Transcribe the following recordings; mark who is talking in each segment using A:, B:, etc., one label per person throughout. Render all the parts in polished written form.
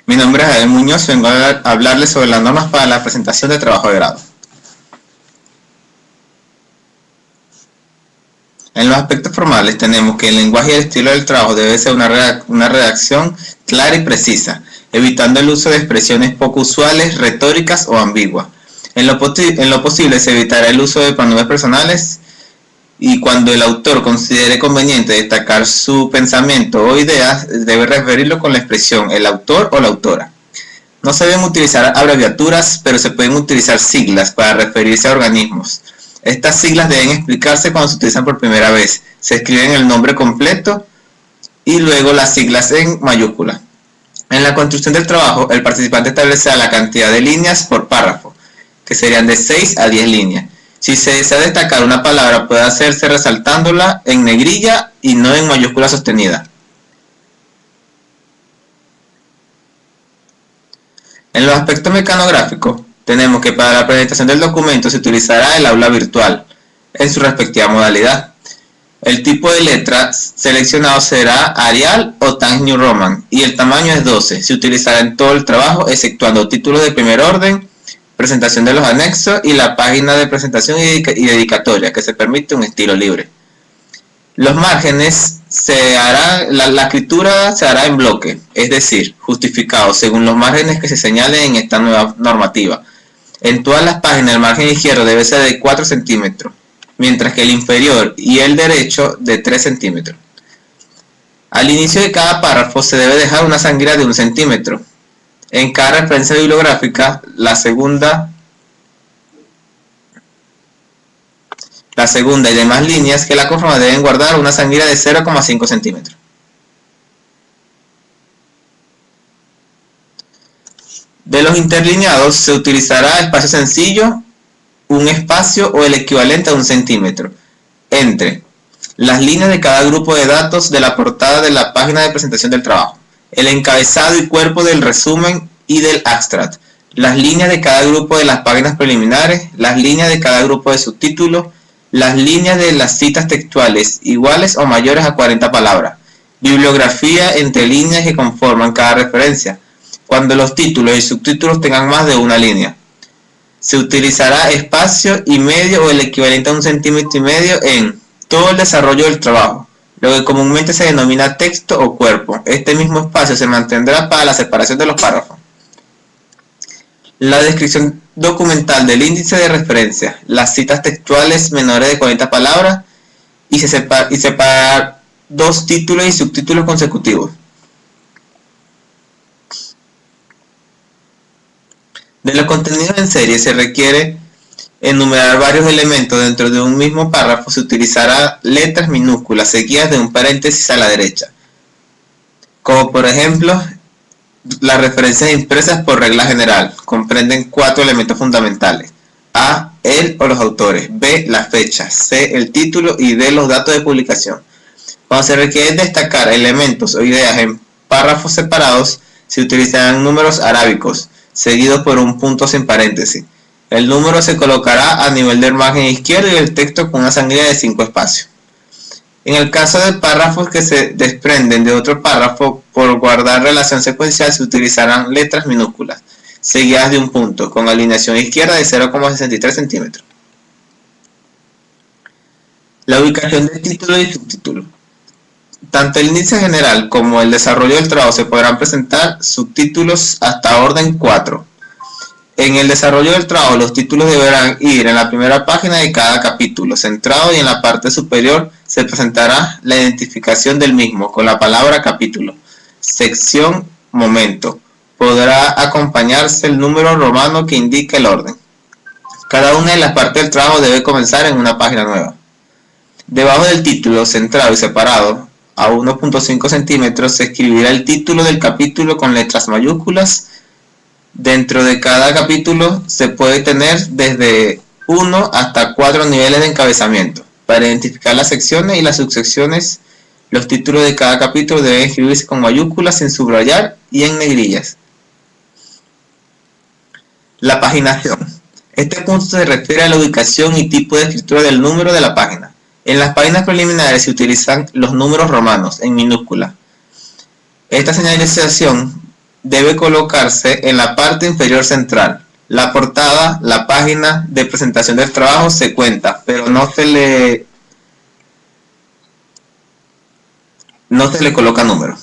A: Mi nombre es Adel Muñoz, vengo a hablarles sobre las normas para la presentación de trabajo de grado. En los aspectos formales tenemos que el lenguaje y el estilo del trabajo debe ser una redacción clara y precisa, evitando el uso de expresiones poco usuales, retóricas o ambiguas. En lo posible se evitará el uso de pronombres personales y cuando el autor considere conveniente destacar su pensamiento o ideas, debe referirlo con la expresión el autor o la autora. No se deben utilizar abreviaturas, pero se pueden utilizar siglas para referirse a organismos. Estas siglas deben explicarse cuando se utilizan por primera vez. Se escriben el nombre completo y luego las siglas en mayúscula. En la construcción del trabajo, el participante establecerá la cantidad de líneas por párrafo, que serían de 6 a 10 líneas. Si se desea destacar una palabra, puede hacerse resaltándola en negrilla y no en mayúscula sostenida. En los aspectos mecanográficos, tenemos que para la presentación del documento se utilizará el aula virtual en su respectiva modalidad. El tipo de letra seleccionado será Arial o Times New Roman y el tamaño es 12. Se utilizará en todo el trabajo, exceptuando títulos de primer orden, presentación de los anexos y la página de presentación y dedicatoria, que se permite un estilo libre. Los márgenes la escritura se hará en bloque, es decir, justificado según los márgenes que se señalen en esta nueva normativa. En todas las páginas el margen izquierdo debe ser de 4 centímetros, mientras que el inferior y el derecho de 3 centímetros. Al inicio de cada párrafo se debe dejar una sangría de 1 centímetro. En cada referencia bibliográfica, la segunda y demás líneas que la conforman deben guardar una sangría de 0,5 centímetros. De los interlineados se utilizará espacio sencillo, un espacio o el equivalente a 1 centímetro, entre las líneas de cada grupo de datos de la portada de la página de presentación del trabajo, el encabezado y cuerpo del resumen y del abstract, las líneas de cada grupo de las páginas preliminares, las líneas de cada grupo de subtítulos, las líneas de las citas textuales iguales o mayores a 40 palabras, bibliografía entre líneas que conforman cada referencia, cuando los títulos y subtítulos tengan más de una línea. Se utilizará espacio y medio o el equivalente a 1,5 centímetros en todo el desarrollo del trabajo, lo que comúnmente se denomina texto o cuerpo. Este mismo espacio se mantendrá para la separación de los párrafos. La descripción documental del índice de referencia, las citas textuales menores de 40 palabras y separar 2 títulos y subtítulos consecutivos. De los contenidos en serie se requiere enumerar varios elementos dentro de un mismo párrafo. Se utilizará letras minúsculas seguidas de un paréntesis a la derecha, como por ejemplo las referencias impresas por regla general. Comprenden 4 elementos fundamentales: A, el o los autores; B, la fecha; C, el título; y D, los datos de publicación. Cuando se requiere destacar elementos o ideas en párrafos separados, se utilizarán números arábicos seguidos por un punto sin paréntesis. El número se colocará a nivel del margen izquierdo y el texto con una sangría de 5 espacios. En el caso de párrafos que se desprenden de otro párrafo, por guardar relación secuencial se utilizarán letras minúsculas, seguidas de un punto, con alineación izquierda de 0,63 centímetros. La ubicación del título y subtítulo. Tanto el índice general como el desarrollo del trabajo se podrán presentar subtítulos hasta orden 4. En el desarrollo del trabajo, los títulos deberán ir en la primera página de cada capítulo centrado y en la parte superior se presentará la identificación del mismo con la palabra capítulo, sección, momento. Podrá acompañarse el número romano que indique el orden. Cada una de las partes del trabajo debe comenzar en una página nueva. Debajo del título, centrado y separado a 1,5 centímetros, se escribirá el título del capítulo con letras mayúsculas. Dentro de cada capítulo se puede tener desde 1 hasta 4 niveles de encabezamiento. Para identificar las secciones y las subsecciones, los títulos de cada capítulo deben escribirse con mayúsculas, sin subrayar y en negrillas. La paginación. Este punto se refiere a la ubicación y tipo de escritura del número de la página. En las páginas preliminares se utilizan los números romanos en minúscula. Esta señalización debe colocarse en la parte inferior central. La portada, la página de presentación del trabajo se cuenta, pero no se le coloca número.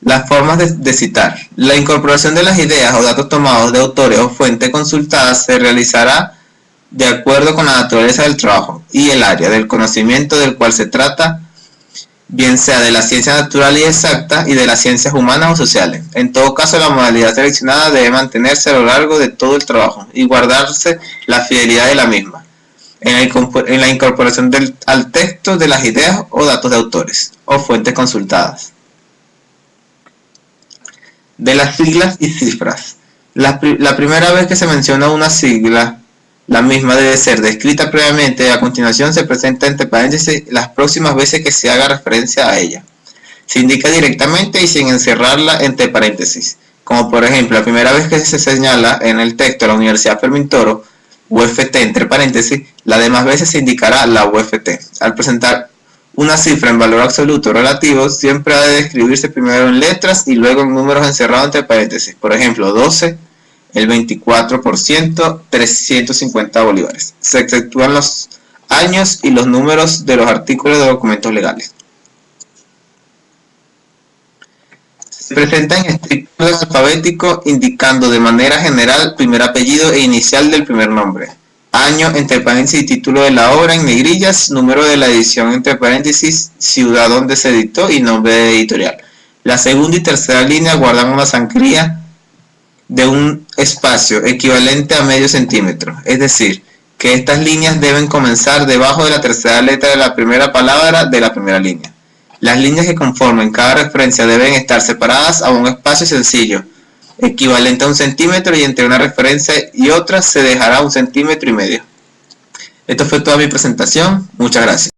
A: Las formas de citar. La incorporación de las ideas o datos tomados de autores o fuentes consultadas se realizará de acuerdo con la naturaleza del trabajo y el área del conocimiento del cual se trata, bien sea de la ciencia natural y exacta y de las ciencias humanas o sociales. En todo caso, la modalidad seleccionada debe mantenerse a lo largo de todo el trabajo y guardarse la fidelidad de la misma en la incorporación al texto de las ideas o datos de autores o fuentes consultadas. De las siglas y cifras. La primera vez que se menciona una sigla, la misma debe ser descrita previamente y a continuación se presenta entre paréntesis las próximas veces que se haga referencia a ella. Se indica directamente y sin encerrarla entre paréntesis, como por ejemplo la primera vez que se señala en el texto la Universidad Fermín Toro, UFT entre paréntesis, las demás veces se indicará la UFT. Al presentar una cifra en valor absoluto relativo siempre ha de describirse primero en letras y luego en números encerrados entre paréntesis. Por ejemplo, 12, el 24%, 350 bolívares. Se exceptúan los años y los números de los artículos de documentos legales. Se presenta en estricto orden alfabético indicando de manera general primer apellido e inicial del primer nombre. Año, entre paréntesis, y título de la obra en negrillas, número de la edición, entre paréntesis, ciudad donde se editó y nombre de editorial. La segunda y tercera línea guardan una zancría de un espacio equivalente a medio centímetro, es decir, que estas líneas deben comenzar debajo de la tercera letra de la primera palabra de la primera línea. Las líneas que conformen cada referencia deben estar separadas a un espacio sencillo, equivalente a 1 centímetro, y entre una referencia y otra se dejará 1,5 centímetros. Esto fue toda mi presentación. Muchas gracias.